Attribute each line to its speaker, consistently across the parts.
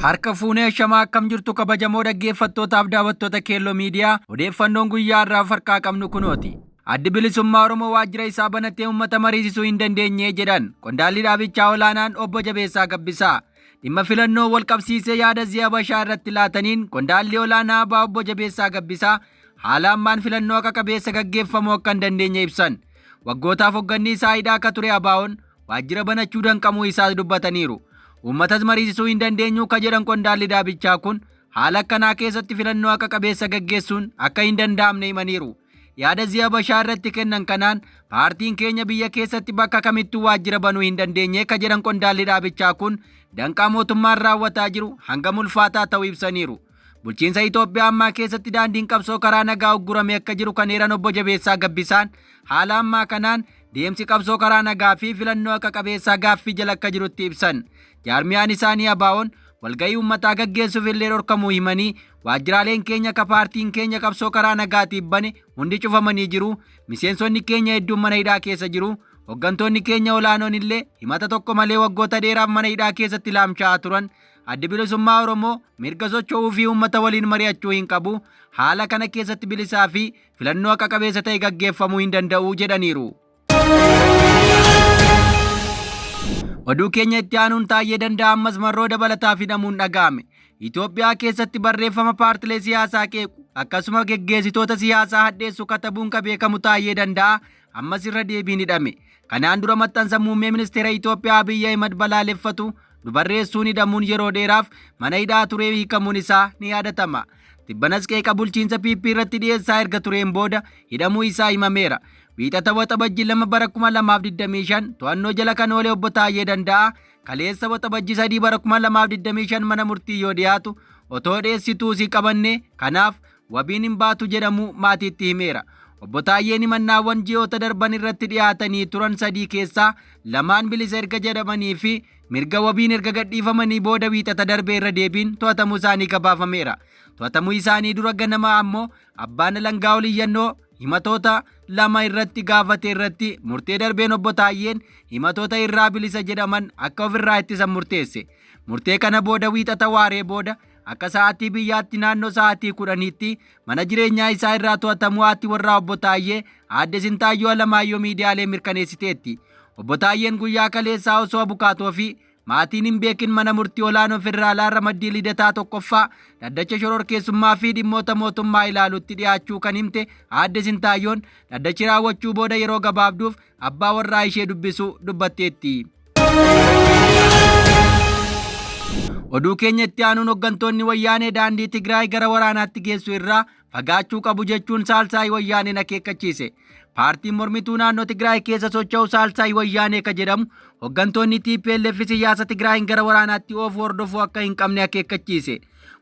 Speaker 1: Harka fuunee shamaa akkam jirtu kabajamoo dhaggeeffattootaaf daawwattoota Keelloo Miidiyaa odeeffannoon guyyaa irraa harkaa qabnu kunooti. Addi bilisummaa Oromoo waajjira isaa banatee uummata mariisisuu hin dandeenye jedhan qondaalli dhaabichaa olaanaan obbo Jabeessaa Gabbisaa. Dhimma filannoo wal qabsiisee yaada Zii Habashaa irratti laataniin qondaalli olaanaa ABO obbo Jabeessaa Gabbisaa haala ammaan filannoo akka qabeessa gaggeeffamuu akka hin dandeenye ibsan. Waggootaaf hoogganni isaa hidhaa akka ture ABO'n waajjira banachuu danqamuu isaa dubbataniiru. Uummatas mariisisuu hin dandeenyu ka jedhan qondaalli dhaabichaa kun haala akkanaa keessatti filannoo akka qabeessa gaggeessuun akka hin danda'amne himaniiru. Yaada Zii Habashaa irratti kennan kanaan paartiin keenya biyya keessatti bakka kamittuu waajjira banuu hin dandeenye ka jedhan qondaalli dhaabichaa kun danqaa mootummaan raawwataa jiru hangam ulfaataa ta'uu ibsaniiru. Bulchiinsa Itoophiyaa ammaa keessatti daandiin qabsoo karaa nagaa uggurame akka jiru kan eeran obbo Jabeessaa Gabbisaan haala ammaa kanaan deemsi qabsoo karaa nagaa fi filannoo akka qabeessaa gaaffii jala akka jirutti ibsan. Jaarmiyaan isaanii ABO'n walgahii uummataa gaggeessuuf illee dhorkamuu himanii waajjiraaleen keenya ka paartiin keenya qabsoo karaa nagaatiif bane hundi cufamanii jiru. Miseensonni keenya hedduun mana hidhaa keessa jiru. Hooggantoonni keenya olaanoon illee himata tokko malee waggoota dheeraaf mana hidhaa keessatti laamsha'aa turan. Addi bilisummaa Oromoo mirga socho'uu fi uummata waliin mari'achuu hin qabu. Haala kana keessatti bilisaa fi filannoo akka qabeessa ta'e gaggeeffamuu hin danda'u jedhaniiru. Oduu keenya itti aanuun Taayyee Danda'a ammas marroo dabalataa hidhamuun dhaga'ame. Itoophiyaa keessatti barreeffama paartilee siyaasaa qeequ akkasuma geggeessitoota siyaasaa hadheessu katabuun ka beekamu Taayyee Danda'a ammas irra deebiin hidhame. Kanaan dura maxxansa muummee ministeera Itoophiyaa Abiyyi Ahimad balaaleffatu dubarreessuun hidhamuun yeroo dheeraaf mana hidhaa turee hiikamuun isaa ni yaadatama. Tibbanas qeeqa bulchiinsa PP irratti dhiyeessaa erga tureen booda hidhamuu isaa himameera. Wiixata waxabajjii 2 bara 2025 to'annoo jala kan oole obbo Taayyee Danda'a kaleessa waxabajjii 3 bara 2025 mana murtii yoo dhiyaatu otoo dhiyeessituu si qabanne kanaaf wabiin hin baatu jedhamu maatiitti himeera. Obbo Taayyeen himannaawwan ji'oota darban irratti dhiyaatanii turan 3 keessaa 2 bilisa erga jedhamanii fi mirga wabiin erga gadhiifamanii booda wiixata darbee irra deebiin to'atamuu isaanii gabaafameera. To'atamuu isaanii dura ganama ammoo abbaan alangaa oliyyannoo himatoota 2 irratti gaafate irratti murtee darbeen obbo Taayyeen himatoota irraa bilisa jedhaman akka ofirraa ittisan murteesse. Murtee kana booda wiixata waaree booda akka sa'aatii biyyaatti naannoo sa'aatii 10tti mana jireenyaa isaa irraa to'atamuu haati warraa obbo Taayyee aadde Sintaayyoo Alamaayyoo miidiyaalee mirkaneessiteetti. Obbo Taayyeen guyyaa kaleessaa osoo abukaatoo fi maatiin hin beekin mana murtii olaanoo federaalaa Ramaddii Lidataa tokkoffaa dhaddacha shororkeessummaa fi dhimmoota mootummaa ilaalutti dhiyaachuu kan himte aadde Sintaayyoon dhaddachi raawwachuu booda yeroo gabaabduuf abbaa warraa ishee dubbisuu dubbatteetti. Oduu keenya itti aanuun hooggantoonni wayyaanee daandii Tigraay gara waraanaatti geessu irraa fagaachuu qabu jechuun Saalsaayii Wayyaaneen akeekkachiise. Paartiin mormituu naannoo Tigraay keessa socho'u Saalsaayii Wayyaanee ka jedhamu hooggantoonni TPLF siyaasa Tigraayin gara waraanaatti oofu hordofuu akka hin qabne akeekkachiise.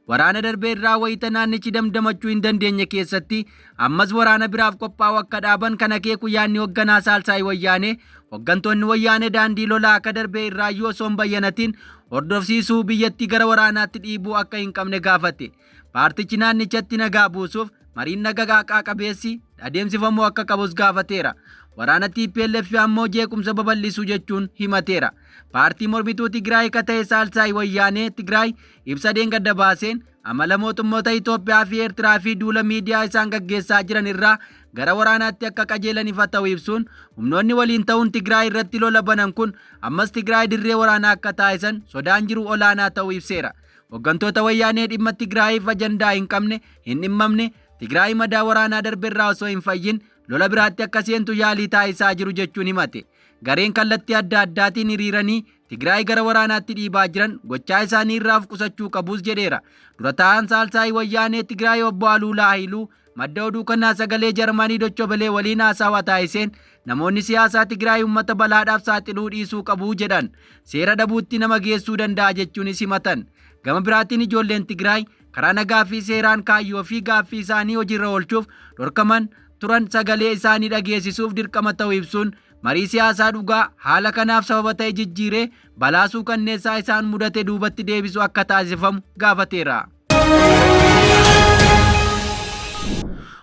Speaker 1: Waraana darbee irraa wayita naannichi damdamachuu hin dandeenye keessatti ammas waraana biraaf qophaa'u akka dhaaban kan akeeku yaadni hoogganaa Saalsaayii Wayyaanee hooggantoonni wayyaanee daandii lolaa akka darbee irraa yoo osoo hin bayyanatiin hordofsiisuu biyyattii gara waraanaatti dhiibuu akka hin qabne gaafate. Paartichi naannichatti nagaa buusuuf mariin nagaa qaqqabeessi adeemsifamuu akka qabus gaafateera. Waraana TPLF ammoo jeequmsa babal'isuu jechuun himateera. Paartii mormituu Tigraay ka ta'e Saalsaayii Wayyaanee Tigraay ibsa gadda baaseen amala mootummoota Itoophiyaa fi Eertiraa fi duula miidiyaa isaan gaggeessaa jiran irraa gara waraanaatti akka qajeelaniif ta'u ibsuun humnoonni waliin ta'uun Tigraay irratti lola banan kun ammas Tigraay dirree waraanaa akka taasisan sodaan jiru olaanaa ta'uu ibseera. Hooggantoota wayyaanee dhimma Tigraayiif ajandaa hin qabne hin dhimmamne Tigraay madaa waraanaa darbeerraa osoo hin fayyin lola biraatti akka seentu yaalii taasisaa jiru jechuun himate. Gareen kallattii adda addaatiin hiriiranii Tigraay gara waraanaatti dhiibaa jiran gochaa isaanii irraa of qusachuu qabus jedheera. Dura taa'aan Saalsaayii Wayyaanee Tigraay obbo Aluulaa Haayiluu madda oduu kanaa sagalee Jarmanii Dochobelee waliin haasawaa taasiseen namoonni siyaasaa Tigraay uummata balaadhaaf saaxiluu dhiisuu qabu jedhan. Seera dhabuutti nama geessuu danda'a jechuunis himatan. Gama biraatiin ijoolleen Tigraay karaa nagaa fi seeraan kaayyoo fi gaaffii isaanii hojiirra oolchuuf dhorkaman turan sagalee isaanii dhageessisuuf dirqama ta'uu ibsuun marii siyaasaa dhugaa haala kanaaf sababa ta'e jijjiiree balaasuu kanneessaa isaan mudate duubatti deebisu akka taasifamu gaafateera.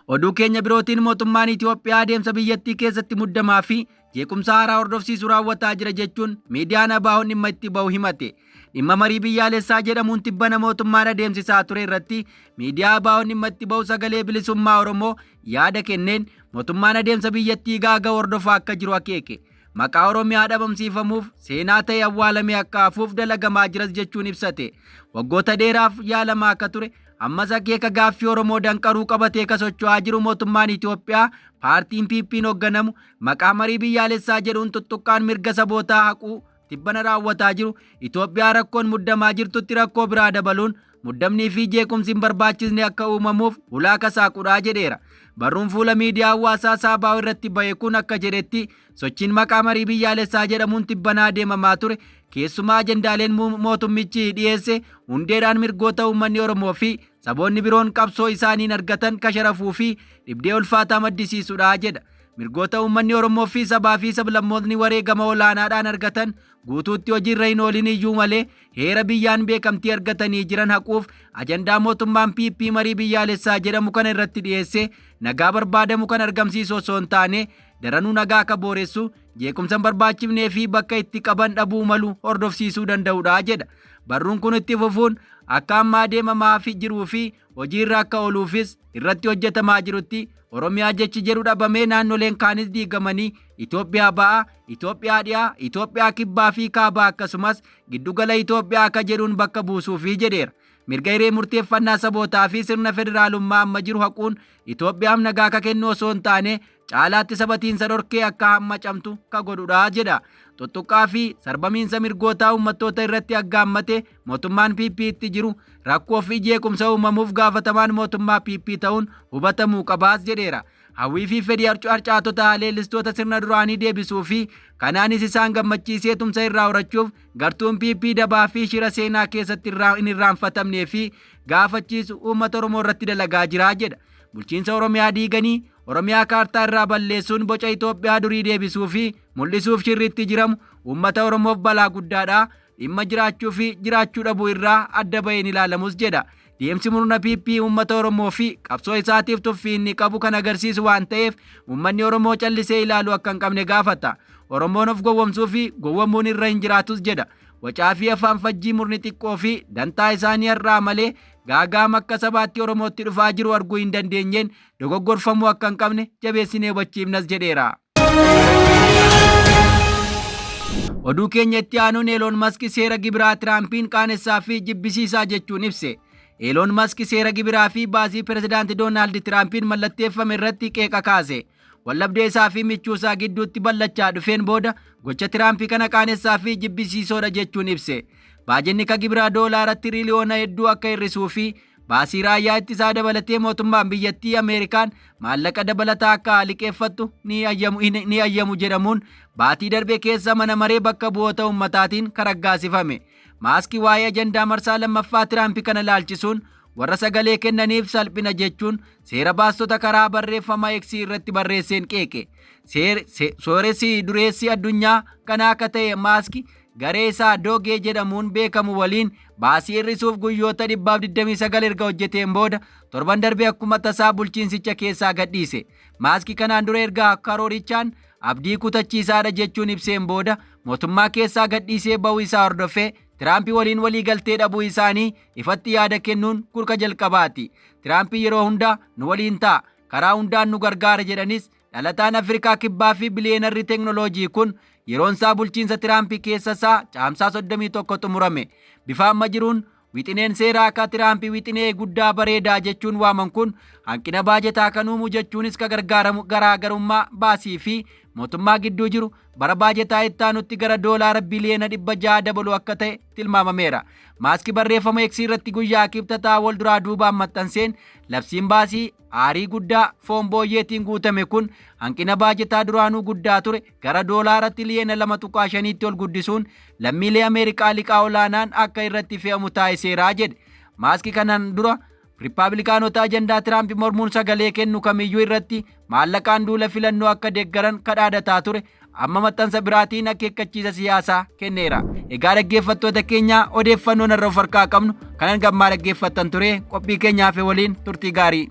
Speaker 1: Oduu keenya birootiin mootummaan Itoophiyaa adeemsa biyyattii keessatti muddamaa fi jeequmsa haaraa hordofsiisuu raawwataa jira jechuun miidiyaan ABO'n dhimma itti bahu himate. dhimma marii biyyaalessaa jedhamuun tibbana mootummaan adeemsisaa ture irratti miidiyaa ABO'n dhimma itti ba'u Sagalee Bilisummaa Oromoo yaada kenneen mootummaan adeemsa biyyattii gaaga hordofaa akka jiru akeeke. Maqaa Oromiyaa dhabamsiifamuuf seenaa ta'e awwaalamee akka hafuuf dalagamaa jiras jechuun ibsate. Waggoota dheeraaf yaalamaa akka ture ammas akeeka gaaffii Oromoo danqaruu qabatee ka socho'aa jiru mootummaan Itoophiyaa paartiin PP'n hoogganamu maqaa marii biyyaalessaa jedhuun tuttuqqaan mirga sabootaa haquu tibbana raawwataa jiru. Itoophiyaa rakkoon muddamaa jirtutti rakkoo biraa dabaluun muddamnii fi jeequmsi hin barbaachisne akka uumamuuf ulaa kasaaqudhaa jedheera. Barruun fuula miidiyaa hawaasaa Saabaa irratti ba'e kun akka jedhetti sochiin maqaa marii biyyaalessaa jedhamuun tibbanaa deemamaa ture keessumaa ajendaaleen mootummichi dhiyeesse hundeedhaan mirgoota uummanni Oromoo fi saboonni biroon qabsoo isaaniin argatan kasharafuu fi dhibdee ulfaataa maddisiisudha jedha. Mirgoota uummanni Oromoo fi sabaa fi sablammoonni wareegama olaanaadhaan argatan guutuutti hojiirra hin oolin iyyuu malee heera biyyaan beekamtii argatanii jiran haquuf ajandaa mootummaan PP marii biyyaalessaa jedhamu kana irratti dhiyeesse nagaa barbaadamu kan argamsiisu osoo hin taane daranuu nagaa akka booressu jeequmsa hin barbaachifnee fi bakka itti qaban dhabuu malu hordofsiisuu danda'udha jedha. Barruun kun itti fufuun akka ammaa deemamaa jiruu fi hojiirra akka ooluufis irratti hojjetamaa jirutti Oromiyaa jechi jedhu dhabamee naannoleen kaanis diigamanii Itoophiyaa ba'aa, Itoophiyaa dhiyaa, Itoophiyaa kibbaa fi kaabaa akkasumas giddugala Itoophiyaa akka jedhuun bakka buusuufi jedheera. Mirga hiree murteeffannaa sabootaa fi sirna federaalummaa amma jiru haquun Itoophiyaaf nagaa akka kennu osoo hin taane caalaatti sabatiinsa dhorkee akka hammacamtu ka godhudha jedha. Tuttuqqaa fi sarbamiinsa mirgootaa uummattoota irratti aggaammate mootummaan PP itti jiru rakkoo fi jeequmsa uumamuuf gaafatamaan mootummaa PP ta'uun hubatamuu qabaas jedheera. Hawwii fi fedhii harcaatota leellistoota sirna duraanii deebisuu fi kanaanis isaan gammachiisee tumsa irraa horachuuf gartuun PP dabaa fi shira seenaa keessatti hin irraanfatamnee fi gaafachiisu uummata Oromoo irratti dalagaa jira jedha. Bulchiinsa Oromiyaa diiganii Oromiyaa kaartaa irraa balleessuun boca Itoophiyaa durii deebisuu fi mul'isuuf shirriitti jiramu uummata Oromoof balaa guddaadha. Dhimma jiraachuu fi jiraachuu dhabuu irraa adda baheen ilaalamus jedha. Deemsi murna PP uummata Oromoo fi qabsoo isaatiif tuffii inni qabu kan agarsiisu waan ta'eef uummanni Oromoo callisee ilaaluu akka hin qabne gaafata. Oromoon of gowwomsuu fi gowwomuun irra hin jiraatus jedha. Wacaa fi afaan fajjii murni xiqqoo fi dantaa isaanii irraa malee gaagaam akka sabaatti Oromootti dhufaa jiru arguu hin dandeenyeen dogoggorfamuu akka hin qabne jabeessinee hubachiifnas jedheera. Oduu keenya itti aanuun Eeloon Maski seera gibiraa Tiraampiin qaanessaa fi jibbisiisaa jechuun ibse. Eeloon Maski seera gibiraa fi baasii pirezidaantii Doonaald Tiraampiin mallatteeffame irratti qeeqa kaase. Wallabdee isaa fi michuu isaa gidduutti ballachaa dhufeen booda gocha Tiraampii kana qaanessaa fi jibbisiisoodha jechuun ibse. Baajenni ka gibiraa doolaara tiriliyoona hedduu akka hir'isuu fi baasii raayyaa ittisaa dabalatee mootummaan biyyattii Ameerikaan maallaqa dabalataa akka liqeeffattu ni ayyamu jedhamuun baatii darbe keessa mana maree bakka bu'oota ummataatiin karaggaasifame. Maaskii waa'ee ajandaa marsaa lammaffaa Tiraampii kana laalchisuun warra sagalee kennaniif salphina jechuun seera baastota karaa barreeffama X irratti barreesseen qeeqe. Sooressi dureessi addunyaa kana akka ta'e Maaskii garee isaa Doogee jedhamuun beekamu waliin baasii hir'isuuf guyyoota 129 erga hojjeteen booda torban darbe akkuma tasaa bulchiinsicha keessaa gadhiise. Maaskii kanaan dura erga karoorichaan abdii kutachiisaadha jechuun ibseen booda mootummaa keessaa gadhiisee ba'uu isaa hordofee Tiraampii waliin walii galtee dhabuu isaanii ifatti yaada kennuun kurka jalqabaati. Tiraampii yeroo hundaa nu waliin ta'a, karaa hundaan nu gargaara jedhanis dhalataan Afrikaa kibbaa fi biliyeenarri teeknooloojii kun yeroon isaa bulchiinsa Tiraampii keessa isaa caamsaa 31 xumurame. Bifa amma jiruun wixineen seeraa akka Tiraampii wixinee guddaa bareedaa jechuun waaman kun hanqina baajetaa kan uumu jechuunis ka garaagarummaa baasii fi mootummaa gidduu jiru bara baajetaa itti aanutti gara doolaara biliyeena 600 dabalu akka ta'e tilmaamameera. Maaskii barreeffama X irratti guyyaa kibxataa wal duraa duubaan maxxanseen labsiin baasii aarii guddaa foon booyyeetiin guutame kun hanqina baajetaa duraanuu guddaa ture gara doolaara tiriliyoona 2.5tti ol guddisuun lammiilee Ameerikaa liqaa olaanaan akka irratti fe'amu taasiseera jedhe. Maaskii kanaan dura Riippaabilikaanota ajandaa Tiraamp mormuun sagalee kennu kamiyyuu irratti maallaqaan duula filannoo akka deeggaran kadhaadataa ture amma maxxansa biraatiin akeekkachiisa siyaasaa kenneera. Egaa dhaggeeffattoota keenya odeeffannoon irra of harkaa qabnu kanan gammaa dhaggeeffattan ture qophii keenyaaf waliin turtii gaarii.